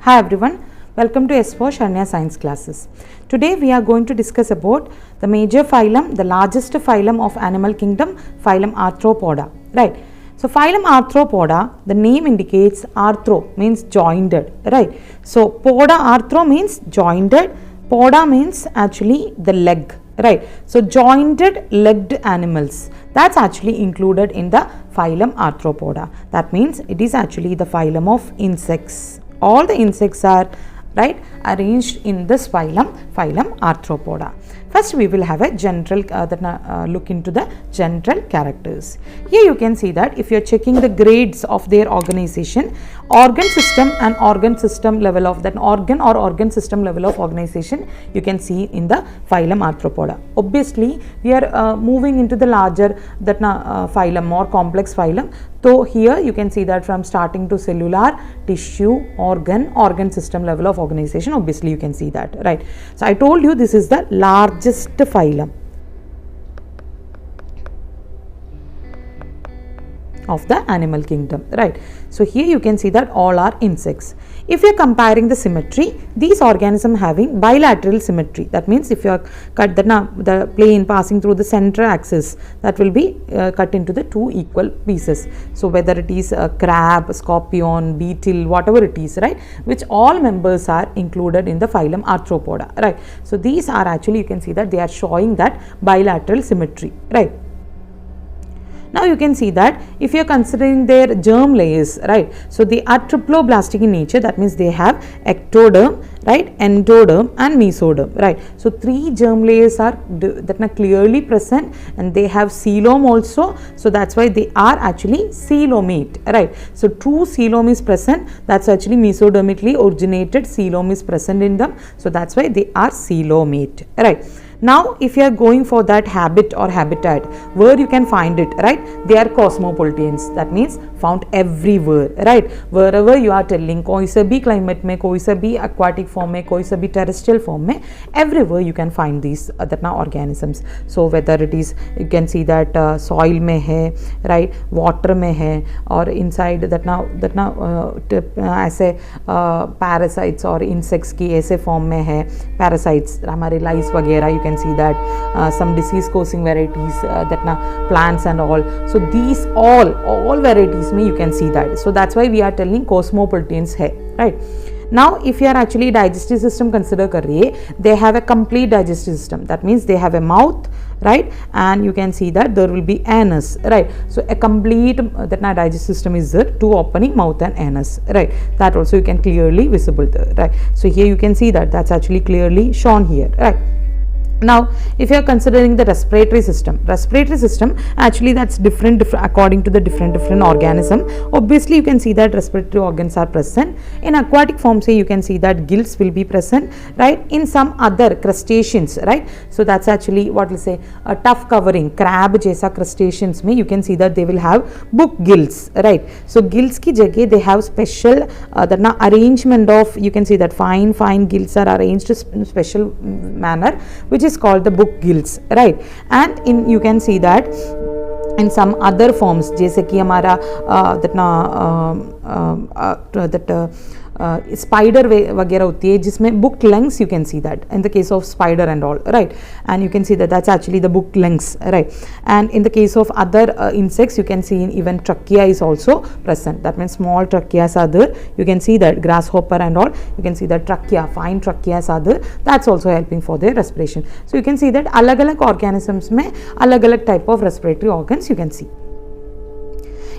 Hi everyone, welcome to S4 Shanya Science classes. Today we are going to discuss about the major phylum, the largest phylum of animal kingdom, phylum Arthropoda. Right. So phylum Arthropoda, the name indicates arthro means jointed. Right. So poda arthro means jointed, poda means actually the leg. Right. So jointed legged animals, that's actually included in the phylum Arthropoda. That means it is actually the phylum of insects. All the insects are arranged in this phylum Arthropoda. First we will have a general look into the general characters. Here you can see that if you are checking the grades of their organization, organ system and organ system level of that organ system level of organization you can see in the phylum Arthropoda. Obviously we are moving into the larger phylum, more complex phylum. So here you can see that from starting to cellular, tissue, organ system level of organization, obviously you can see that, right. So I told you this is the largest phylum of the animal kingdom, right. So here you can see that all are insects. If you are comparing the symmetry, these organisms having bilateral symmetry, that means if you are cut the plane passing through the center axis, that will be cut into the two equal pieces. So whether it is a crab, scorpion, beetle, whatever it is, right, which all members are included in the phylum Arthropoda, right. So these are actually, you can see that they are showing that bilateral symmetry, right. Now you can see that if you are considering their germ layers, right, so they are triploblastic in nature, that means they have ectoderm, right, endoderm and mesoderm, right. So three germ layers are clearly present and they have coelom also, so that's why they are actually coelomate, right. So true coelom is present, that's actually mesodermically originated coelom is present in them, so that's why they are coelomate, right. Now if you are going for that habit or habitat, where you can find it, right, they are cosmopolitans, that means found everywhere, right. Wherever you are telling koi se bhi climate mein, koi se bhi aquatic form mein, koi se bhi terrestrial form mein, everywhere you can find these organisms. So whether it is, you can see that soil mein hai, right, water mein hai, or inside ऐसे parasites or insects की ऐसे form में है, parasites हमारे lice वगैरह, you can see that some disease causing varieties plants and all. So these all varieties में you can see that. So that's why we are telling cosmopolitans है, right. Now if you are actually digestive system consider करिए, they have a complete digestive system, that means they have a mouth, right, and you can see that there will be anus, right. So a complete digestive system is there, two opening mouth and anus, right, that also you can clearly visible there, right. So here you can see that that's actually clearly shown here, right. Now if you are considering the respiratory system actually that's different according to the different organism. Obviously you can see that respiratory organs are present. In aquatic form say you can see that gills will be present, right. In some other crustaceans, right, so that's actually what we say a tough covering crab jaisa crustaceans mein you can see that they will have book gills, right. So gills ki jagah they have special arrangement of, you can see that fine gills are arranged in special manner, which is called the book gills, right. And in you can see that in some other forms जैसे कि हमारा spider वगैरह होती है जिसमें book lungs, you can see that in the case of spider and all, right, and you can see that that's actually the book lungs, right. And in the case of other insects you can see even trachea is also present, that means small tracheas are there, you can see that grasshopper and all, you can see that trachea, fine tracheas are there, that's also helping for their respiration. So you can see that alag organisms में alag type of respiratory organs you can see.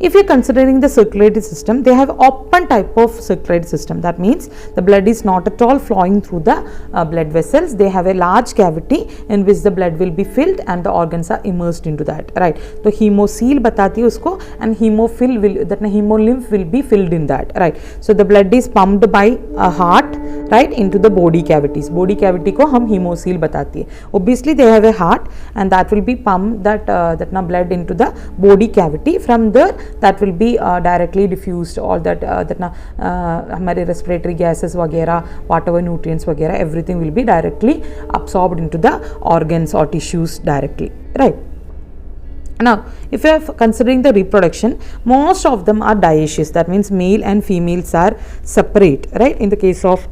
If you are considering the circulatory system, they have open type of circulatory system, that means the blood is not at all flowing through the blood vessels, they have a large cavity in which the blood will be filled and the organs are immersed into that, right. So hemocoel बताती है उसको, and hemophil will, that hemolymph will be filled in that, right. So the blood is pumped by a heart, right, into the body cavities. Body cavity को हम hemocoel बताती है. Obviously they have a heart and that will be pumped that blood into the body cavity. From there that will be directly diffused, all that हमारे respiratory gases वगैरह, whatever nutrients वगैरह, everything will be directly absorbed into the organs or tissues directly, right. Now, if you are considering the reproduction, most of them are dioecious. That means male and females are separate, right? In the case of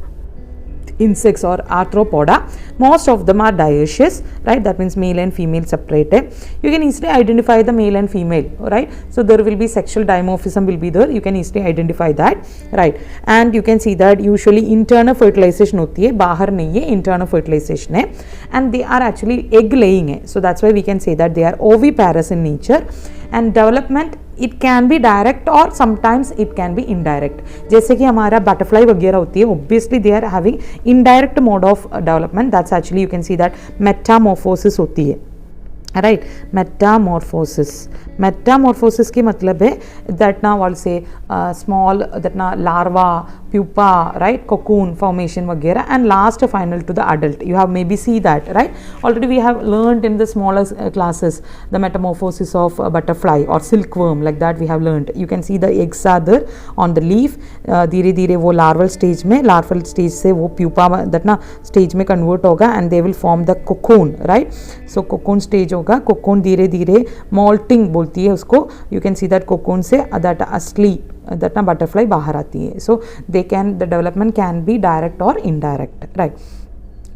insects or arthropoda, most of them are dioecious, right? That means male and female separated. You can easily identify the male and female, right? So there will be sexual dimorphism will be there, you can easily identify that, right? And you can see that usually internal fertilization होती है, बाहर नहीं है, internal fertilization है, and they are actually egg laying है. So that's why we can say that they are oviparous in nature. And development, it can be direct or sometimes it can be indirect. जैसे कि हमारा butterfly वगैरह होती है, obviously they are having indirect mode of development. That's actually you can see that metamorphosis होती है, right? Metamorphosis की मतलब है that now I'll say small that now larva, pupa, right, cocoon formation वगैरह, and last final to the adult. You have maybe see that, right? Already we have learned in the smaller classes the metamorphosis of butterfly or silkworm, like that we have learned. You can see the eggs are there on the leaf. धीरे धीरे वो larval stage से वो pupa that ना stage में convert होगा and they will form the cocoon, right? So cocoon stage होगा, cocoon धीरे धीरे molting बोलती है उसको. You can see that cocoon से that असली that ना butterfly बाहर आती है. So the development can be direct or indirect, right?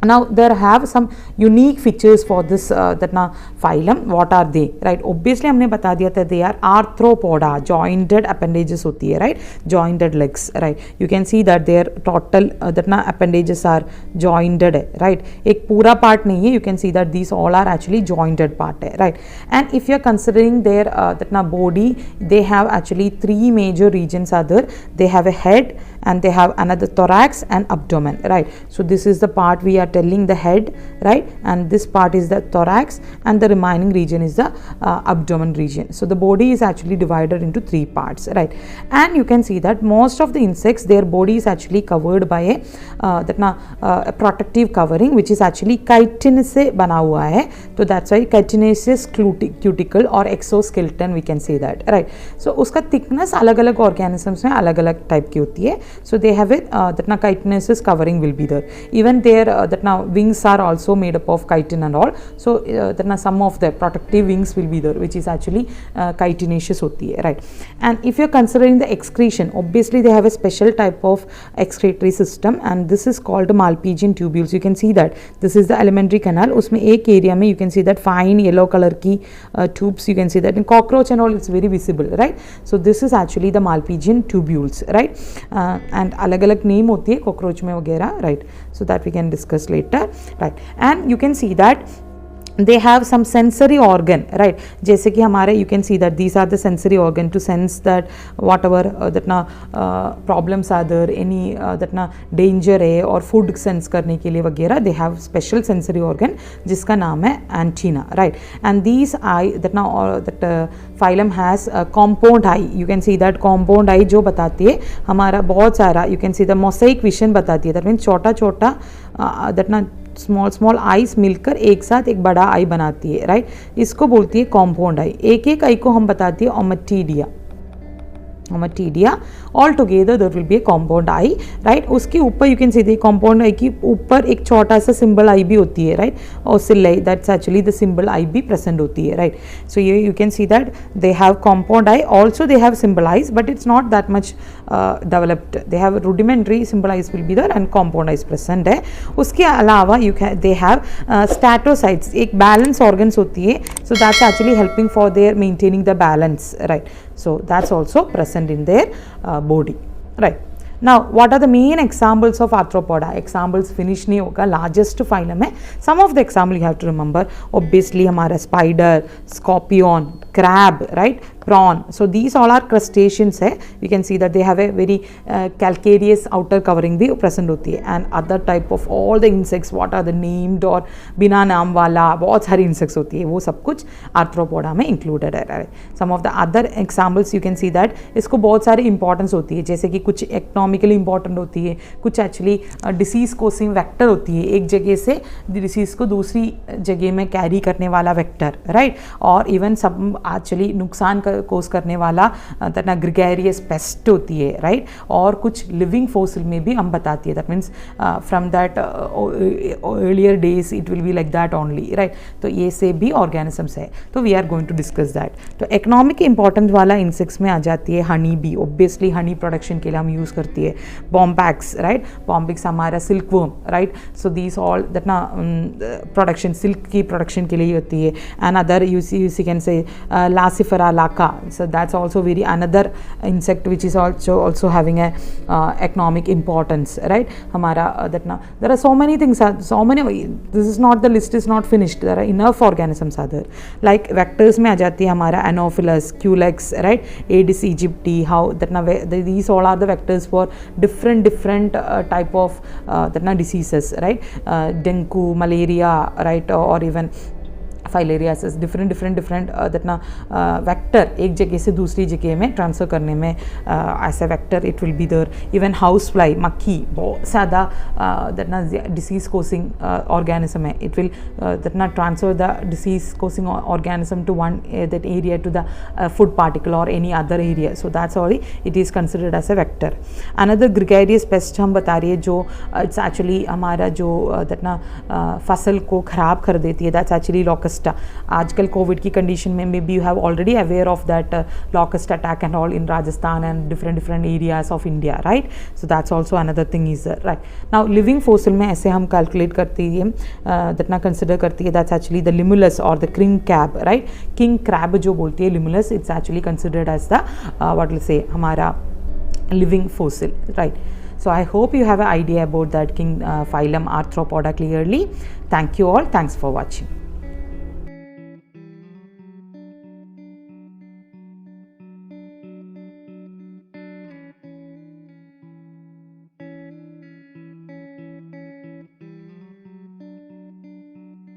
Now there have some unique features for this that na phylum. What are they, right? Obviously हमने बता दिया था they are arthropoda, jointed appendages होती है, right? Jointed legs, right? You can see that their total that na appendages are jointed है, right? एक पूरा part नहीं है. You can see that these all are actually jointed part है, right? And if you are considering their that na body, they have actually three major regions are there. They have a head and they have another thorax and abdomen, right? So this is the part we are telling the head, right? And this part is the thorax and the remaining region is the abdomen region. So the body is actually divided into three parts, right? And you can see that most of the insects, their body is actually covered by a protective covering which is actually chitin से बना हुआ है. So that's why chitinaceous cuticle or exoskeleton we can say that, right? So उसका thickness अलग-अलग organisms में अलग-अलग type की होती है. So they have it that na chitinaceous covering will be there. Even their that now wings are also made up of chitin and all. So that now some of the protective wings will be there, which is actually chitinaceous hoti hai, right? And if you're considering the excretion, obviously they have a special type of excretory system, and this is called Malpighian tubules. You can see that this is the alimentary canal. उसमें एक area में you can see that fine yellow color की tubes. You can see that in cockroach and all it's very visible, right? So this is actually the Malpighian tubules, right? And अलग-अलग name होती है cockroach में वगैरह, right? So that we can discuss later, right? And you can see that they have some sensory organ, right? जैसे कि हमारे you can see that these are the sensory organ to sense that whatever that ना problems are there, any that ना danger है और food sense करने के लिए वगैरह, they have special sensory organ जिसका नाम है antenna, right? And these eye that ना that phylum has a compound eye. You can see that compound eye जो बताती है हमारा बहुत सारा you can see the mosaic vision बताती है. That means छोटा-छोटा that ना स्मॉल आईज मिलकर एक साथ एक बड़ा आई बनाती है, राइट? इसको बोलती है कॉम्पाउंड आई. एक एक आई को हम बताती है ommatidia. All together there will be a compound eye, right? उसके ऊपर you can see the compound eye की ऊपर एक छोटा सा सिंबल आई भी होती है, राइट? और ocelli that's actually the simple eye भी प्रेजेंट होती है, राइट? सो ये you can see that they have compound eye, also they have simple eyes, but it's not that much developed. They have rudimentary simple eyes will be there and compound eyes present है. उसके अलावा you can they have statocysts, एक balance organs होती है. So that's actually helping for their maintaining the balance, right? So that's also present in their body, right? Now what are the main examples of arthropoda? Examples finish नहीं होगा, largest phylum है. Some of the example you have to remember. Obviously हमारा spider, scorpion, crab, right? Prawn. So these all are crustaceans है. You can see that they have a very calcareous outer covering भी present होती है. And other type of all the insects, what are the named और बिना नाम वाला बहुत सारी insects होती है, वो सब कुछ arthropoda में included है. Some of the other examples you can see that इसको बहुत सारी importance होती है, जैसे कि कुछ economically important होती है, कुछ actually disease causing vector होती है, एक जगह से disease को दूसरी जगह में carry करने वाला vector, right? और even सब actually नुकसान कोस करने वाला दैट ग्रेगेरियस पेस्ट होती है, राइट, और कुछ लिविंग फोसिल में भी हम बताती है, that means from that earlier days it will be like that only, right. तो ये से भी ऑर्गेनिजम्स है, तो we are going to discuss that. तो इकोनॉमिक इंपॉर्टेंस वाला इंसेक्ट्स में आ जाती है honey bee. Obviously honey production के लिए हम यूज़ करती है बॉम्बैक्स, राइट. बॉम्बिक्स हमारा silk worm, right. So these all that production silk की प्रोडक्शन के लिए होती है. And other you can say Laccifer lacca, so that's also very another insect which is also having a economic importance, right. हमारा there are so many things, so many, this is not, the list is not finished, there are enough organisms are there. Like vectors में आ जाती है हमारा Anopheles, Culex, right, Aedes aegypti, how these all are the vectors for different type of diseases, right. Dengue, malaria, right, or even filariasis, different vector एक जगह से दूसरी जगह में ट्रांसफ़र करने में ऐसा vector it will be there. Even house fly, मक्खी बहुत ज़्यादा डिसीज़ कोसिंग ऑर्गेनिज्म है. It will transfer the disease causing organism to one that area to the food particle और any other area. So that's all it is considered as a vector. Another gregarious pest हम बता रही है जो it's actually हमारा जो फसल को ख़राब कर देती है, दैट्स एक्चुअली लॉकस्ट. आजकल कोविड की कंडीशन में may be you have already aware of that locust attack and all in Rajasthan and different areas of India, right. So that's also another thing is right. Now living fossil में ऐसे हम calculate करती है that consider करती है, that's actually the Limulus और the king crab, right. King crab जो बोलती है Limulus, it's actually considered as the what will say हमारा living fossil, right. So I hope you have an idea about that king phylum Arthropoda clearly. Thank you all. Thanks for watching.